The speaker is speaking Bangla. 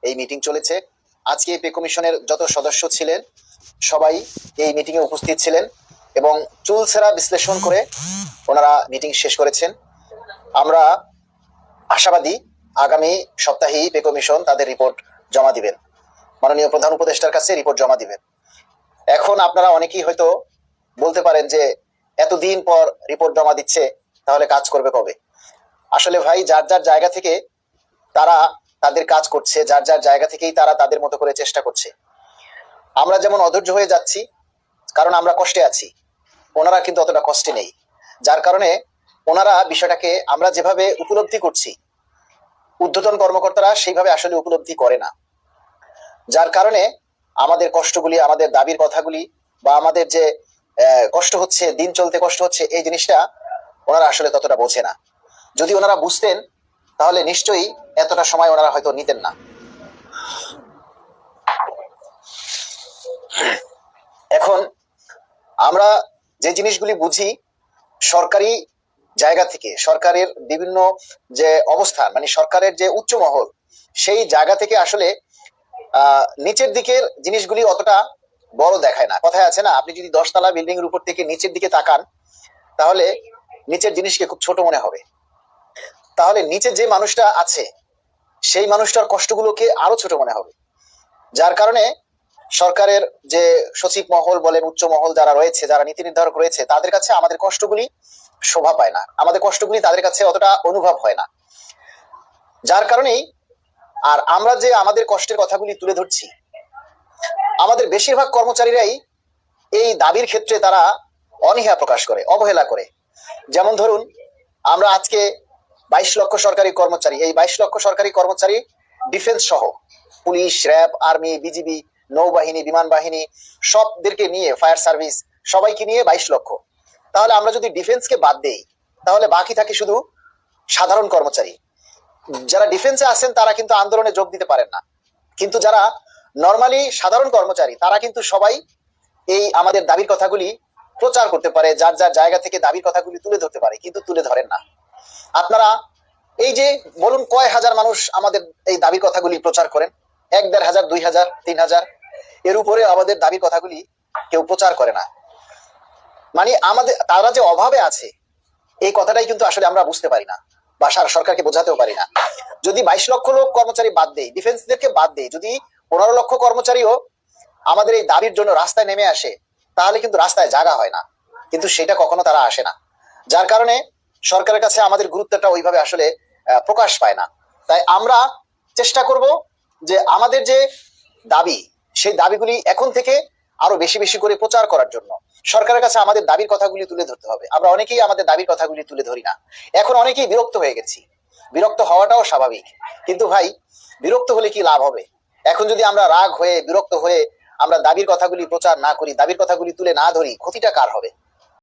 এই মিটিং চলেছে। আজকে পে কমিশনের যত সদস্য ছিলেন সবাই এই মিটিং এ উপস্থিত ছিলেন এবং চুলচেরা বিশ্লেষণ করে ওনারা মিটিং শেষ করেছেন। আমরা আশাবাদী আগামী সপ্তাহেই পে কমিশন তাদের রিপোর্ট জমা দিবেন, মাননীয় প্রধান উপদেষ্টার কাছে রিপোর্ট জমা দিবেন। এখন আপনারা অনেকেই হয়তো বলতে পারেন যে এতদিন পর রিপোর্ট জমা দিচ্ছে, তাহলে কাজ করবে কবে? আসলে ভাই, যার যার জায়গা থেকে তারা তাদের কাজ করছে, যার যার জায়গা থেকেই তারা তাদের মতো করে চেষ্টা করছে। আমরা যেমন অধৈর্য হয়ে যাচ্ছি কারণ আমরা কষ্টে আছি, ওনারা কিন্তু অতটা কষ্টে নেই, যার কারণে ওনারা বিষয়টাকে আমরা যেভাবে উপলব্ধি করছি ঊর্ধ্বতন কর্মকর্তারা সেইভাবে আসলে উপলব্ধি করে না, যার কারণে আমাদের কষ্টগুলি, আমাদের দাবির কথাগুলি বা আমাদের যে কষ্ট হচ্ছে, দিন চলতে কষ্ট হচ্ছে, এই জিনিসটা ওনারা আসলে ততটা বোঝে না। যদি ওনারা বুঝতেন তাহলে নিশ্চয়ই এতটা সময় ওনারা হয়তো নিতেন না। এখন আমরা যে জিনিসগুলি বুঝি সরকারি জায়গা থেকে, সরকারের বিভিন্ন যে অবস্থান, মানে সরকারের যে উচ্চ মহল, সেই জায়গা থেকে আসলে নিচের দিকের জিনিসগুলি অতটা বড় দেখায় না। কথায় আছে না, আপনি যদি 10 তলা বিল্ডিং এর উপর থেকে নিচের দিকে তাকান তাহলে নিচের জিনিসকে খুব ছোট মনে হবে। তাহলে নিচে যে মানুষটা আছে সেই মানুষটার কষ্টগুলোকে আরো ছোট মনে হবে, যার কারণে সরকারের যে সচিব মহল বলেন, উচ্চ মহল যারা রয়েছে, যারা নীতি নির্ধারক রয়েছে, তাদের কাছে আমাদের কষ্টগুলি শোভা পায় না, আমাদের কষ্টগুলি তাদের কাছে অতটা অনুভব হয় না। যার কারণেই আর আমরা যে আমাদের কষ্টের কথাগুলি তুলে ধরছি, আমাদের বেশিরভাগ কর্মচারীরাই এই দাবির ক্ষেত্রে তারা অনীহা প্রকাশ করে, অবহেলা করে। যেমন ধরুন, আমরা আজকে 22 লক্ষ সরকারি কর্মচারী, এই 22 লক্ষ সরকারি কর্মচারী ডিফেন্স সহ পুলিশ, র্যাব, আর্মি, বিজিবি, নৌবাহিনী, বিমান বাহিনী সবদেরকে নিয়ে, ফায়ার সার্ভিস সবাইকে নিয়ে 22 লক্ষ। তাহলে আমরা যদি ডিফেন্সকে বাদ দেই তাহলে বাকি থাকে শুধু সাধারণ কর্মচারী। যারা ডিফেন্সে আছেন তারা কিন্তু আন্দোলনে যোগ দিতে পারেন না, কিন্তু যারা নর্মালি সাধারণ কর্মচারী তারা কিন্তু সবাই এই আমাদের দাবির কথাগুলি প্রচার করতে পারে, যার যার জায়গা থেকে দাবির কথাগুলি তুলে ধরতে পারে, কিন্তু তুলে ধরেন না। আপনারা এই যে বলুন কয় হাজার মানুষ আমাদের এই দাবির কথাগুলি প্রচার করেন? 1-1.5 হাজার, 2,000, 3,000, এর উপরে আমাদের দাবির কথাগুলি কেউ প্রচার করে না। মানে আমাদের তারা যে অভাবে আছে এই কথাটাই কিন্তু আসলে আমরা বুঝতে পারি না বা সরকারকে বোঝাতেও পারি না। যদি 22 লক্ষ লোক কর্মচারী বাদ দেই, ডিফেন্সদেরকে বাদ দেই, যদি 15 লক্ষ কর্মচারীও আমাদের এই দাবির জন্য রাস্তায় নেমে আসে তাহলে কিন্তু রাস্তায় জায়গা হয় না, কিন্তু সেটা কখনো তারা আসে না, যার কারণে সরকারের কাছে আমাদের গুরুত্বটা ওইভাবে আসলে প্রকাশ পায় না। তাই আমরা চেষ্টা করব যে আমাদের যে দাবি, সেই দাবিগুলি এখন থেকে আরো বেশি বেশি করে প্রচার করার জন্য সরকারের কাছে আমাদের দাবির কথাগুলি তুলে ধরতে হবে। আমরা অনেকেই আমাদের দাবির কথাগুলি তুলে ধরি না, এখন অনেকেই বিরক্ত হয়ে গেছি। বিরক্ত হওয়াটাও স্বাভাবিক, কিন্তু ভাই বিরক্ত হলে কি লাভ হবে? এখন যদি আমরা রাগ হয়ে, বিরক্ত হয়ে আমরা দাবির কথাগুলি প্রচার না করি, দাবির কথাগুলি তুলে না ধরি, ক্ষতিটা কার হবে?